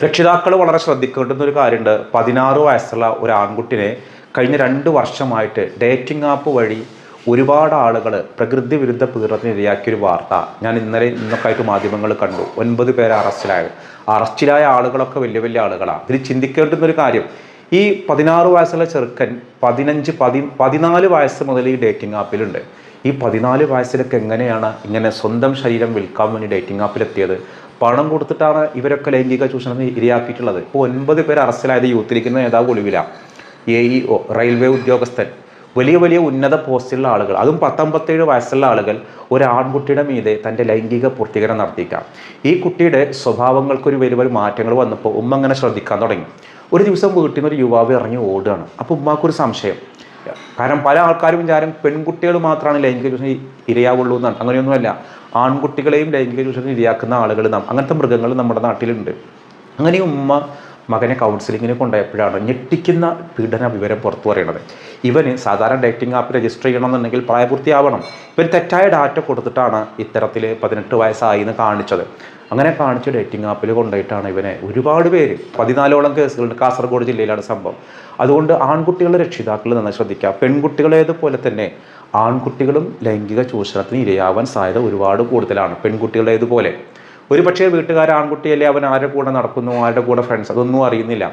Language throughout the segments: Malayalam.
രക്ഷിതാക്കൾ വളരെ ശ്രദ്ധിക്കേണ്ടുന്ന ഒരു കാര്യമുണ്ട്. 16 വയസ്സുള്ള ഒരു ആൺകുട്ടിനെ കഴിഞ്ഞ 2 വർഷമായിട്ട് ഡേറ്റിംഗ് ആപ്പ് വഴി ഒരുപാട് ആളുകൾ പ്രകൃതി വിരുദ്ധ പീഡനത്തിന് ഇരയാക്കിയൊരു വാർത്ത ഞാൻ ഇന്നൊക്കെ ആയിട്ട് മാധ്യമങ്ങൾ കണ്ടു. 9 പേര് അറസ്റ്റിലായ ആളുകളൊക്കെ വലിയ വലിയ ആളുകളാണ്. ഇതിൽ ചിന്തിക്കേണ്ടുന്ന ഒരു കാര്യം, ഈ 16 വയസ്സുള്ള ചെറുക്കൻ 14 വയസ്സ് മുതൽ ഈ ഡേറ്റിംഗ് ആപ്പിലുണ്ട്. ഈ 14 വയസ്സിലൊക്കെ എങ്ങനെയാണ് ഇങ്ങനെ സ്വന്തം ശരീരം വിൽക്കാൻ വേണ്ടി ഡേറ്റിംഗ് ആപ്പിലെത്തിയത്? പണം കൊടുത്തിട്ടാണ് ഇവരൊക്കെ ലൈംഗിക ചൂഷണത്തിന് ഇരയാക്കിയിട്ടുള്ളത്. ഇപ്പോൾ 9 പേര് അറസ്റ്റിലായത് യൂത്ത് ലീഗിൻ്റെ നേതാവ് ഒളിവിലാണ്. AEO റെയിൽവേ ഉദ്യോഗസ്ഥൻ, വലിയ വലിയ ഉന്നത പോസ്റ്റിലുള്ള ആളുകൾ, അതും 17 വയസ്സുള്ള ആളുകൾ ഒരു ആൺകുട്ടിയുടെ മീതെ തൻ്റെ ലൈംഗിക പൂർത്തീകരണം നടത്തിക്കാം. ഈ കുട്ടിയുടെ സ്വഭാവങ്ങൾക്കൊരു വലിയ വലിയ മാറ്റങ്ങൾ വന്നപ്പോൾ ഉമ്മ അങ്ങനെ ശ്രദ്ധിക്കാൻ തുടങ്ങി. ഒരു ദിവസം വീട്ടിൽ നിന്ന് ഒരു യുവാവ് ഇറങ്ങി ഓടുകയാണ്. അപ്പോൾ ഉമ്മാക്കൊരു സംശയം. കാരണം പല ആൾക്കാരും വിചാരം പെൺകുട്ടികൾ മാത്രമാണ് ലൈംഗിക ചൂഷണം ഇരയാവുള്ളൂ എന്നാണ്. അങ്ങനെയൊന്നുമല്ല, ആൺകുട്ടികളെയും ലൈംഗിക ചൂഷണം ഇരയാക്കുന്ന ആളുകൾ അങ്ങനത്തെ മൃഗങ്ങൾ നമ്മുടെ നാട്ടിലുണ്ട്. അങ്ങനെ ഉമ്മ മകനെ കൗൺസിലിങ്ങിന് കൊണ്ടുപോയപ്പോഴാണ് ഞെട്ടിക്കുന്ന പീഡന വിവരം പുറത്തു പറയുന്നത്. ഇവന് സാധാരണ ഡേറ്റിംഗ് ആപ്പ് രജിസ്റ്റർ ചെയ്യണമെന്നുണ്ടെങ്കിൽ പ്രായപൂർത്തിയാവണം. ഇവൻ തെറ്റായ ഡാറ്റ കൊടുത്തിട്ടാണ് ഇത്തരത്തിൽ 18 വയസ്സായി എന്ന് കാണിച്ചത്. അങ്ങനെ കാണിച്ച ഡേറ്റിംഗ് ആപ്പിൽ കൊണ്ടുപോയിട്ടാണ് ഇവനെ ഒരുപാട് പേര്, 14ഓളം കേസുകളുണ്ട്. കാസർഗോഡ് ജില്ലയിലാണ് സംഭവം. അതുകൊണ്ട് ആൺകുട്ടികളുടെ രക്ഷിതാക്കൾ നന്നായി ശ്രദ്ധിക്കുക. പെൺകുട്ടികളേതുപോലെ തന്നെ ആൺകുട്ടികളും ലൈംഗിക ചൂഷണത്തിന് ഇരയാവാൻ സാധ്യത ഒരുപാട് കൂടുതലാണ് പെൺകുട്ടികളേതുപോലെ. ഒരു പക്ഷേ വീട്ടുകാർ ആൺകുട്ടിയല്ലേ, അവൻ ആരുടെ കൂടെ നടക്കുന്നു, ആരുടെ കൂടെ ഫ്രണ്ട്സ്, അതൊന്നും അറിയുന്നില്ല.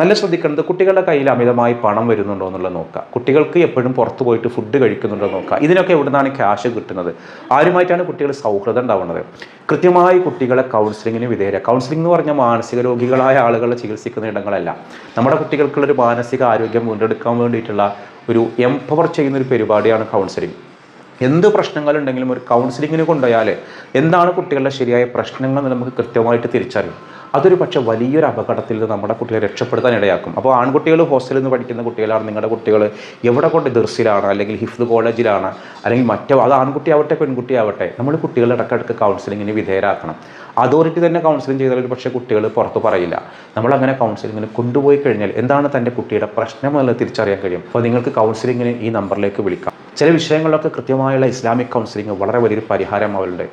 നല്ല ശ്രദ്ധിക്കേണ്ടത് കുട്ടികളുടെ കയ്യിൽ അമിതമായി പണം വരുന്നുണ്ടോ എന്നുള്ളത് നോക്കുക. കുട്ടികൾക്ക് എപ്പോഴും പുറത്ത് പോയിട്ട് ഫുഡ് കഴിക്കുന്നുണ്ടോ നോക്കുക. ഇതിനൊക്കെ എവിടെ നിന്നാണ് ക്യാഷ് കിട്ടുന്നത്? ആരുമായിട്ടാണ് കുട്ടികൾ സൗഹൃദം ഉണ്ടാവുന്നത്? കൃത്യമായി കുട്ടികളെ കൗൺസിലിങ്ങിന് കൗൺസിലിംഗ് എന്ന് പറഞ്ഞാൽ മാനസിക രോഗികളായ ആളുകളെ ചികിത്സിക്കുന്ന ഇടങ്ങളല്ല. നമ്മുടെ കുട്ടികൾക്കുള്ളൊരു മാനസിക ആരോഗ്യം വീണ്ടെടുക്കാൻ വേണ്ടിയിട്ടുള്ള ഒരു എംപവർ ചെയ്യുന്നൊരു പരിപാടിയാണ് കൗൺസിലിംഗ്. എന്ത് പ്രശ്നങ്ങളുണ്ടെങ്കിലും ഒരു കൗൺസിലിങ്ങിന് കൊണ്ടുപോയാൽ എന്താണ് കുട്ടികളുടെ ശരിയായ പ്രശ്നങ്ങൾ എന്ന് നമുക്ക് കൃത്യമായിട്ട് തിരിച്ചറിയും. അതൊരു പക്ഷേ വലിയൊരു അപകടത്തിൽ നിന്ന് നമ്മുടെ കുട്ടികളെ രക്ഷപ്പെടുത്താൻ ഇടയാക്കും. അപ്പോൾ ആൺകുട്ടികൾ ഹോസ്റ്റലിൽ നിന്ന് പഠിക്കുന്ന കുട്ടികളാണ്, നിങ്ങളുടെ കുട്ടികൾ എവിടെ കൊണ്ട് ദർസിലാണ് അല്ലെങ്കിൽ ഹിഫ്ദ് കോളേജിലാണ് അല്ലെങ്കിൽ അത് ആൺകുട്ടി ആവട്ടെ പെൺകുട്ടി ആവട്ടെ, നമ്മൾ കുട്ടികളെ ഇടയ്ക്കിടയ്ക്ക് കൗൺസിലിങ്ങിന് വിധേയരാക്കണം. അതോറിറ്റി തന്നെ കൗൺസിലിംഗ് ചെയ്താൽ ഒരു പക്ഷേ കുട്ടികൾ പുറത്ത് പറയില്ല. നമ്മളങ്ങനെ കൗൺസിലിങ്ങിന് കൊണ്ടുപോയി കഴിഞ്ഞാൽ എന്താണ് തൻ്റെ കുട്ടിയുടെ പ്രശ്നം എന്നുള്ളത് തിരിച്ചറിയാൻ കഴിയും. അപ്പോൾ നിങ്ങൾക്ക് കൗൺസിലിങ്ങിന് ഈ നമ്പറിലേക്ക് വിളിക്കാം. ചില വിഷയങ്ങളിലൊക്കെ കൃത്യമായുള്ള ഇസ്ലാമിക് കൗൺസിലിംഗ് വളരെ വലിയൊരു പരിഹാരം അവരുടെ